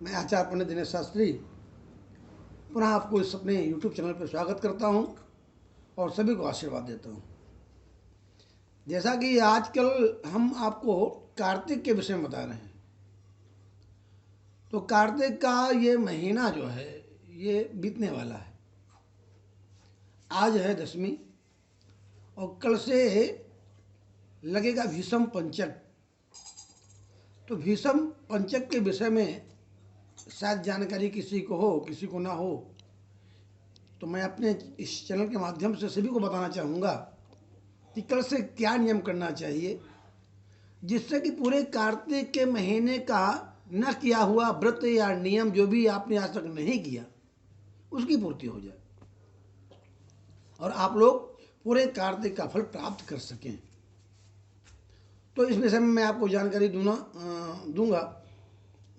मैं आचार्य पंडित दिनेश शास्त्री पुनः आपको इस अपने YouTube चैनल पर स्वागत करता हूं और सभी को आशीर्वाद देता हूं। जैसा कि आजकल हम आपको कार्तिक के विषय में बता रहे हैं, तो कार्तिक का ये महीना जो है ये बीतने वाला है। आज है दशमी और कल से लगेगा भीषम पंचक। तो भीषम पंचक के विषय में शायद जानकारी किसी को हो किसी को ना हो, तो मैं अपने इस चैनल के माध्यम से सभी को बताना चाहूँगा कि कल से क्या नियम करना चाहिए जिससे कि पूरे कार्तिक के महीने का न किया हुआ व्रत या नियम जो भी आपने आज तक नहीं किया उसकी पूर्ति हो जाए और आप लोग पूरे कार्तिक का फल प्राप्त कर सकें। तो इस विषय में मैं आपको जानकारी दूंगा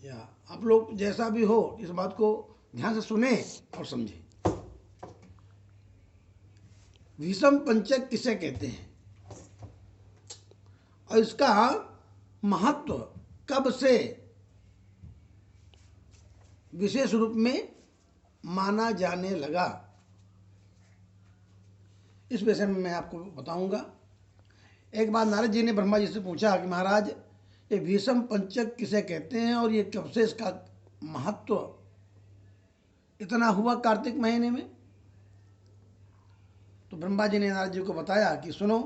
या आप लोग जैसा भी हो इस बात को ध्यान से सुने और समझें। भीषम पंचक किसे कहते हैं और इसका महत्व कब से विशेष रूप में माना जाने लगा, इस विषय में मैं आपको बताऊंगा। एक बार नारद जी ने ब्रह्मा जी से पूछा कि महाराज ये भीषम पंचक किसे कहते हैं और ये कब से इसका महत्व इतना हुआ कार्तिक महीने में। तो ब्रह्मा जी ने नारद जी को बताया कि सुनो,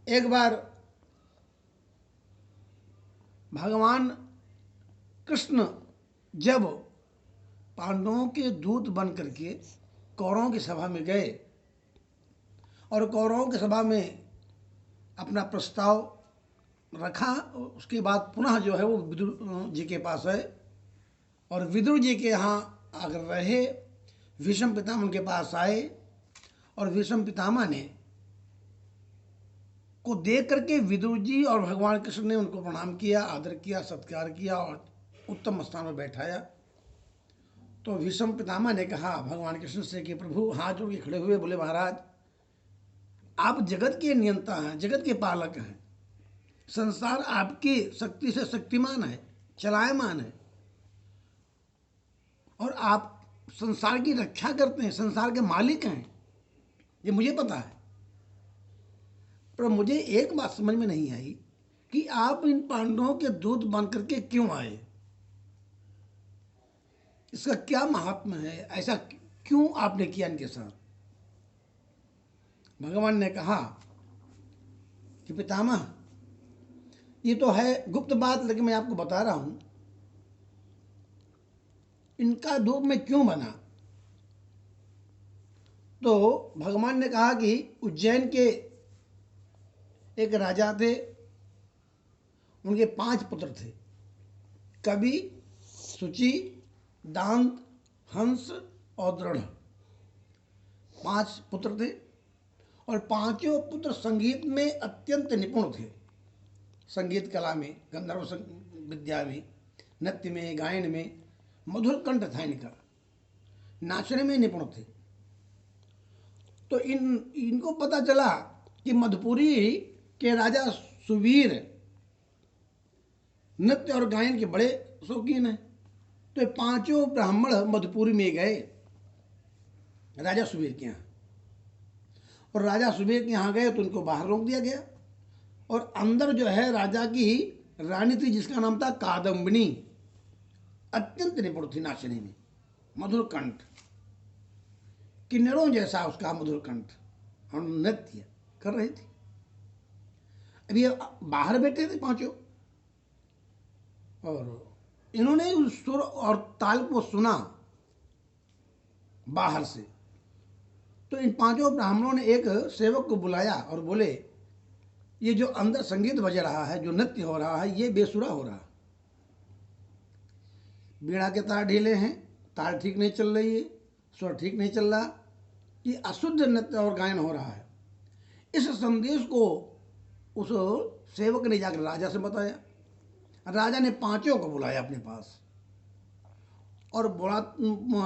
एक बार भगवान कृष्ण जब पांडवों के दूत बन करके कौरवों की सभा में गए और कौरवों की सभा में अपना प्रस्ताव रखा, उसके बाद पुनः जो है वो विदुर जी के पास है और विदुर जी के यहाँ आकर रहे। भीष्म पितामह उनके पास आए और भीष्म पितामह ने को देख करके विदुर जी और भगवान कृष्ण ने उनको प्रणाम किया, आदर किया, सत्कार किया और उत्तम स्थान में बैठाया। तो भीष्म पितामह ने कहा भगवान कृष्ण से कि प्रभु, हाथ जोड़ के खड़े हुए बोले, महाराज आप जगत के नियंता हैं, जगत के पालक हैं, संसार आपकी शक्ति से शक्तिमान है, चलायमान है और आप संसार की रक्षा करते हैं, संसार के मालिक हैं, ये मुझे पता है। पर मुझे एक बात समझ में नहीं आई कि आप इन पांडवों के दूत बन करके क्यों आए, इसका क्या महात्मा है, ऐसा क्यों आपने किया इनके साथ। भगवान ने कहा कि पितामह ये तो है गुप्त बात, लेकिन मैं आपको बता रहा हूं इनका दूत मैं क्यों बना। तो भगवान ने कहा कि उज्जैन के एक राजा थे, उनके 5 पुत्र थे, कवि, सुचि, दांत, हंस और दृढ़। 5 पुत्र थे और पांचों पुत्र संगीत में अत्यंत निपुण थे, संगीत कला में, गंधर्व विद्या में, नृत्य में, गायन में मधुर कंठ था इनका, नाचने में निपुण थे। तो इनको पता चला कि मधुपुरी के राजा सुवीर नृत्य और गायन के बड़े शौकीन हैं। तो 5 ब्राह्मण मधुपुरी में गए राजा सुवीर के यहाँ और राजा सुवीर के यहाँ गए तो उनको बाहर रोक दिया गया और अंदर जो है राजा की रानी थी जिसका नाम था कादम्बिनी, अत्यंत निपुण थी नाचने में, मधुर कंठ, किन्नरों जैसा उसका मधुर कंठ और नृत्य कर रही थी। अभी बाहर बैठे थे 5 और इन्होंने उस सुर और ताल को सुना बाहर से। तो इन 5 ब्राह्मणों ने एक सेवक को बुलाया और बोले, ये जो अंदर संगीत बज रहा है, जो नृत्य हो रहा है, ये बेसुरा हो रहा है, बीड़ा के तार ढीले हैं, ताल ठीक नहीं चल रही है, स्वर ठीक नहीं चल रहा, ये अशुद्ध नृत्य और गायन हो रहा है। इस संदेश को उस सेवक ने जाकर राजा से बताया। राजा ने 5 को बुलाया अपने पास और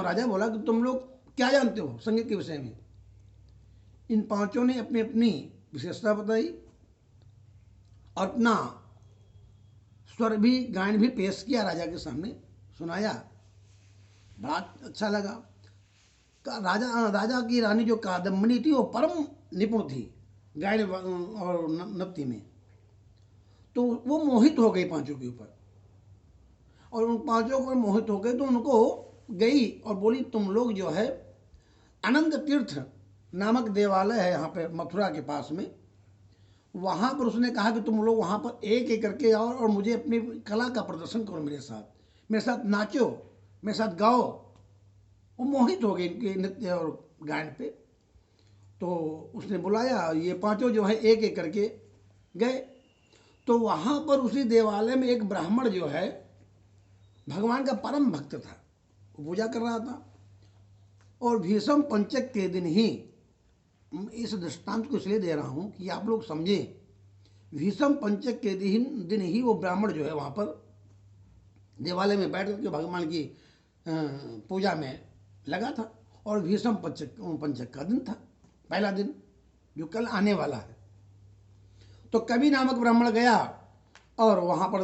राजा बोला कि तुम लोग क्या जानते हो संगीत के विषय में। इन 5 ने अपनी अपनी विशेषता बताई और अपना स्वर भी, गायन भी पेश किया, राजा के सामने सुनाया। बड़ा अच्छा लगा। राजा की रानी जो कादम्बनी थी वो परम निपुण थी गायन और नृत्य में। तो वो मोहित हो गई पांचों के ऊपर, और उन पांचों को मोहित हो गए तो उनको गई और बोली, तुम लोग जो है अनंत तीर्थ नामक देवालय है यहाँ पे मथुरा के पास में, वहाँ पर उसने कहा कि तुम लोग वहाँ पर एक एक करके आओ और मुझे अपनी कला का प्रदर्शन करो, मेरे साथ नाचो, मेरे साथ गाओ। वो मोहित हो गए इनके नृत्य और गायन पे। तो उसने बुलाया, ये पांचों जो है एक एक करके गए। तो वहाँ पर उसी देवालय में एक ब्राह्मण जो है भगवान का परम भक्त था, वो पूजा कर रहा था। और भीषम पंचक के दिन ही, इस दृष्टांत को इसलिए दे रहा हूँ कि आप लोग समझें, भीषम पंचक के दिन ही वो ब्राह्मण जो है वहाँ पर देवालय में बैठ करके भगवान की पूजा में लगा था। और भीषम पंचक का दिन था, पहला दिन जो कल आने वाला है। तो कवि नामक ब्राह्मण गया और वहाँ पर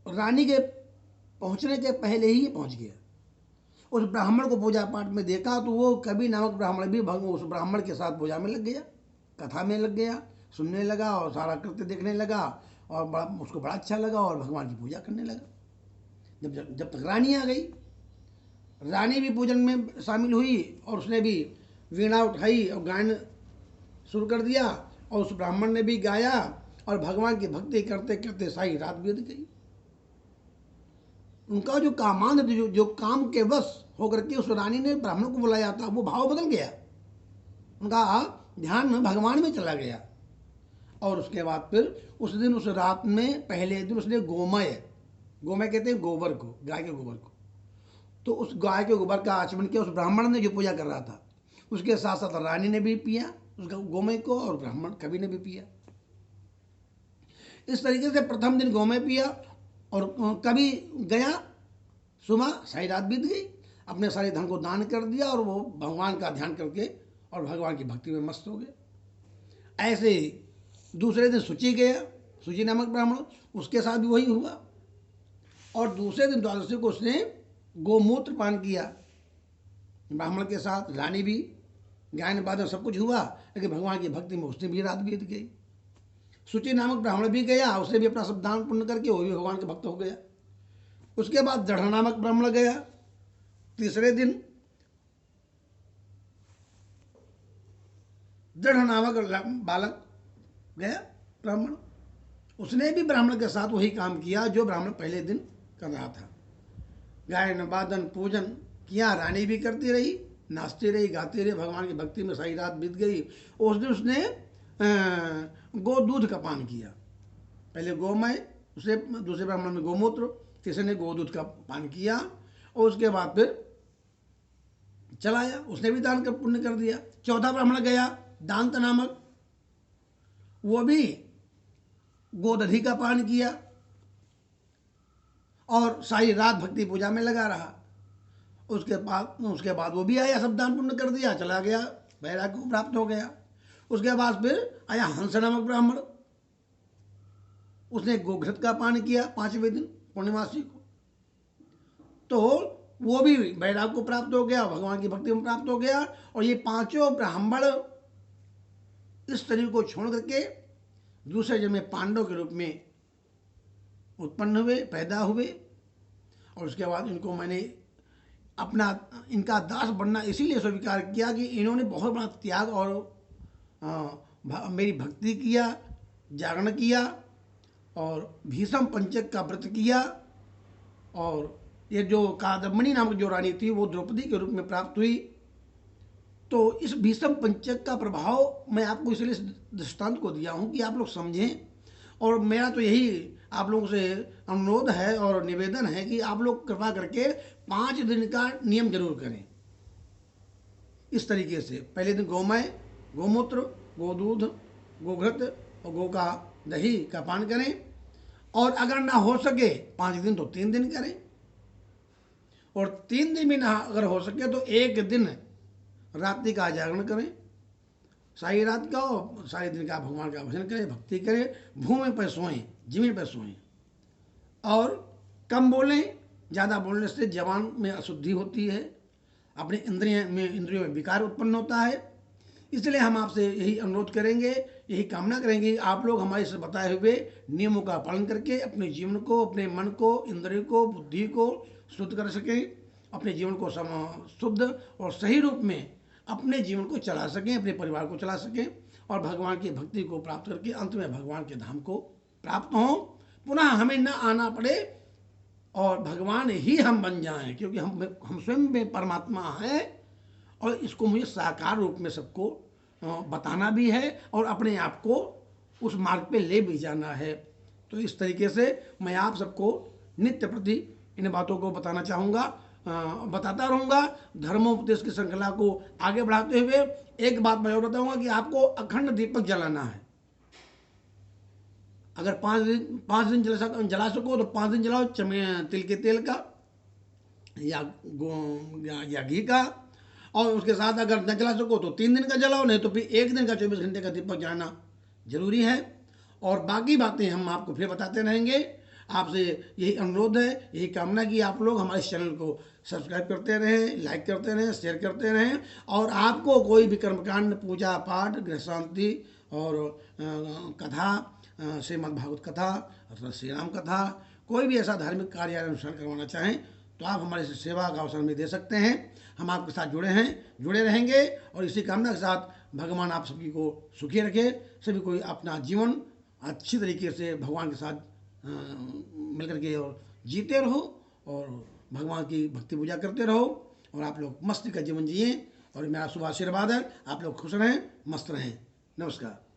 रानी के पहुँचने के पहले ही पहुँच गया। उस ब्राह्मण को पूजा पाठ में देखा तो वो कवि नामक ब्राह्मण भी उस ब्राह्मण के साथ पूजा में लग गया, कथा में लग गया, सुनने लगा और सारा कृत्य देखने लगा, और उसको बड़ा अच्छा लगा और भगवान की पूजा करने लगा। जब तक रानी आ गई, रानी भी पूजन में शामिल हुई और उसने भी वीणा उठाई और गायन शुरू कर दिया, और उस ब्राह्मण ने भी गाया, और भगवान की भक्ति करते करते सारी रात बीत गई। उनका जो कामांध, जो काम के वश होकर के उस रानी ने ब्राह्मण को बुलाया था, वो भाव बदल गया, उनका ध्यान भगवान में चला गया। और उसके बाद फिर उस दिन, उस रात में पहले दिन उसने गोमय कहते हैं गोबर को, गाय के गोबर को, तो उस गाय के गोबर का आचमन किया। उस ब्राह्मण ने जो पूजा कर रहा था, उसके साथ साथ रानी ने भी पिया उसका गोमय को, और ब्राह्मण कवि ने भी पिया। इस तरीके से प्रथम दिन गोमय पिया और कवि गया, सुबह सारी रात बीत गई, अपने सारे धन को दान कर दिया और वो भगवान का ध्यान करके और भगवान की भक्ति में मस्त हो गए। ऐसे दूसरे दिन शुचि गया, शुचि नामक ब्राह्मण, उसके साथ भी वही हुआ। और दूसरे दिन द्वादशी को उसने गोमूत्र पान किया ब्राह्मण के साथ, रानी भी, गायन वादन सब कुछ हुआ, लेकिन भगवान की भक्ति में उसने भी रात बीत गई। शुचि नामक ब्राह्मण भी गया, उसने भी अपना सब दान पुण्य करके वो भी भगवान के भक्त हो गया। उसके बाद दृढ़ नामक ब्राह्मण गया, तीसरे दिन दृढ़ नामक बालक गया ब्राह्मण, उसने भी ब्राह्मण के साथ वही काम किया जो ब्राह्मण पहले दिन कर रहा था। गायन वादन पूजन किया, रानी भी करती रही, नाचती रही, गाती रही, भगवान की भक्ति में सारी रात बीत गई। उस दिन उसने गो दूध का पान किया, पहले गोमय, उसे दूसरे ब्राह्मण में गोमूत्र, तीसरे ने गोदूध का पान किया, और उसके बाद फिर चलाया, उसने भी दान कर पुण्य कर दिया। चौथा ब्राह्मण गया दांत नामक, वो भी गोदधि का पान किया और सारी रात भक्ति पूजा में लगा रहा। उसके बाद वो भी आया, सब दान पुण्य कर दिया, चला गया, वैराग्य को प्राप्त हो गया। उसके बाद फिर आया हंस नामक ब्राह्मण, उसने गोघृत का पान किया 5वें दिन पूर्णिमासी को, तो वो भी वैराग्य को प्राप्त हो गया, भगवान की भक्ति में प्राप्त हो गया। और ये पांचों ब्राह्मण इस शरीर को छोड़ करके दूसरे जन्म में पांडव के रूप में उत्पन्न हुए, पैदा हुए, और उसके बाद इनको मैंने अपना, इनका दास बनना इसीलिए स्वीकार किया कि इन्होंने बहुत बड़ा त्याग और मेरी भक्ति किया, जागरण किया, और भीषम पंचक का व्रत किया, और ये जो कादम्बनी नामक जो रानी थी वो द्रौपदी के रूप में प्राप्त हुई। तो इस भीषम पंचक का प्रभाव मैं आपको इसलिए दृष्टांत को दिया हूँ कि आप लोग समझें। और मेरा तो यही आप लोगों से अनुरोध है और निवेदन है कि आप लोग कृपा करके 5 दिन का नियम जरूर करें। इस तरीके से पहले दिन गोमय, गोमूत्र, गोदूध, गोघृत और गो का दही का पान करें, और अगर ना हो सके 5 दिन तो 3 दिन करें, और 3 दिन भी ना अगर हो सके तो 1 दिन रात्रि का जागरण करें, सारी रात का और सारे दिन का भगवान का भजन करें, भक्ति करें, भूमि पर सोएं, जमीन पर सोएं, और कम बोलें। ज़्यादा बोलने से जबान में अशुद्धि होती है, अपने इंद्रियों में विकार उत्पन्न होता है। इसलिए हम आपसे यही अनुरोध करेंगे, यही कामना करेंगे, आप लोग हमारे से बताए हुए नियमों का पालन करके अपने जीवन को, अपने मन को, इंद्रियों को, बुद्धि को शुद्ध कर सकें, अपने जीवन को शुद्ध और सही रूप में अपने जीवन को चला सकें, अपने परिवार को चला सकें और भगवान की भक्ति को प्राप्त करके अंत में भगवान के धाम को प्राप्त हों, पुनः हमें न आना पड़े और भगवान ही हम बन जाएं, क्योंकि हम स्वयं में परमात्मा हैं और इसको मुझे साकार रूप में सबको बताना भी है और अपने आप को उस मार्ग पे ले भी जाना है। तो इस तरीके से मैं आप सबको नित्य प्रति इन बातों को बताना चाहूँगा, बताता रहूँगा। धर्मोपदेश की श्रृंखला को आगे बढ़ाते हुए एक बात मैं और बताऊँगा कि आपको अखंड दीपक जलाना है। अगर 5 दिन जला सको तो 5 दिन जलाओ, तिल के तेल का या घी का, और उसके साथ अगर न जला सको तो 3 दिन का जलाओ, नहीं तो फिर 1 दिन का 24 घंटे का दीपक जलाना जरूरी है। और बाकी बातें हम आपको फिर बताते रहेंगे। आपसे यही अनुरोध है, यही कामना कि आप लोग हमारे चैनल को सब्सक्राइब करते रहें, लाइक करते रहें, शेयर करते रहें। और आपको कोई भी कर्मकांड, पूजा पाठ, गृह शांति और कथा, श्रीमद् भागवत कथा अथवा श्री राम कथा, कोई भी ऐसा धार्मिक कार्य अनुष्ठान करवाना चाहें तो आप हमारे से सेवा का अवसर में दे सकते हैं। हम आपके साथ जुड़े रहेंगे और इसी कामना के साथ भगवान आप सभी को सुखी रखे, सभी कोई अपना जीवन अच्छी तरीके से भगवान के साथ मिलकर के और जीते रहो और भगवान की भक्ति पूजा करते रहो और आप लोग मस्ती का जीवन जिए। और मेरा शुभ आशीर्वाद है, आप लोग खुश रहें, मस्त रहें। नमस्कार।